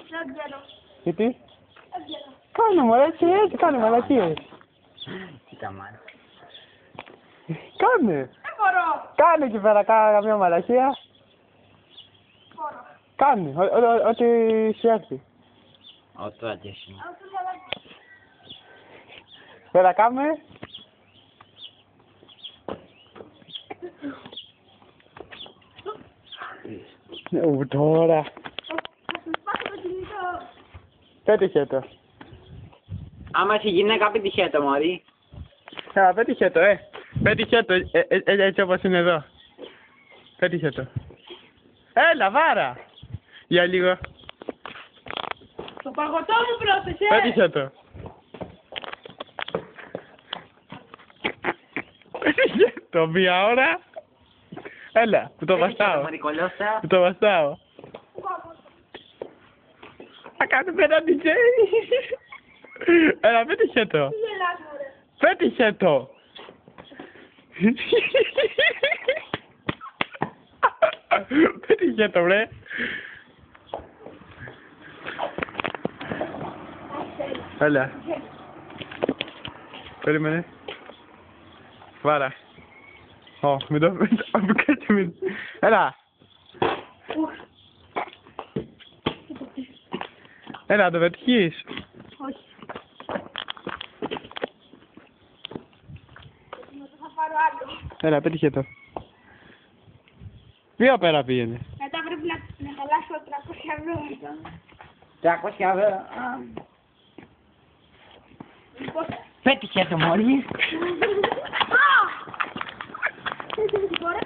Δεν ξέρω. Γιατί? Δεν ξέρω. Κάνε μου, έτσι κάνε μαλακίες. Κοίτα μάνα. Κάνε. Δεν μπορώ. Κάνε εκεί πέρα καμία μαλακία. Μπορώ. Κάνε, ό,τι σου έρθει. Ό,τι αντίστοιχο. Αυτό θα αλλάξει. Πέρα κάμε. Τώρα. Θα σου σπάσω το κινητό. Πέτυχε το. Άμα είσαι γυναίκα, πέτυχε το μωρί. Πέτυχε το, Πέτυχε το, έτσι όπως είναι εδώ. Πέτυχε το. Έλα, βάρα. Για λίγο. Το παγωτό μου πρόσθεσε. Πέτυχε το. Πέτυχε το, μία ώρα. Έλα, που το βαστάω. Που το βαστάω. Θα κάνουμε ένα DJ. Έλα, πέτυχε το. Τι γελάς, μωρέ. Πέτυχε το. Πέτυχε το, βρε. Έλα. Περίμενε. Βάρα. Ω, μην το κάτσε μην. Έλα. Έλα, να το πετυχείς. Όχι. Θα πάρω άλλο. Έλα, πέτυχε το. Ποιο πέρα πήγαινε. Μετά πρέπει να χαλάσω 300 ευρώ. 300 ευρώ. Πόσα. Πέτυχε το μωρί. Μπορώ.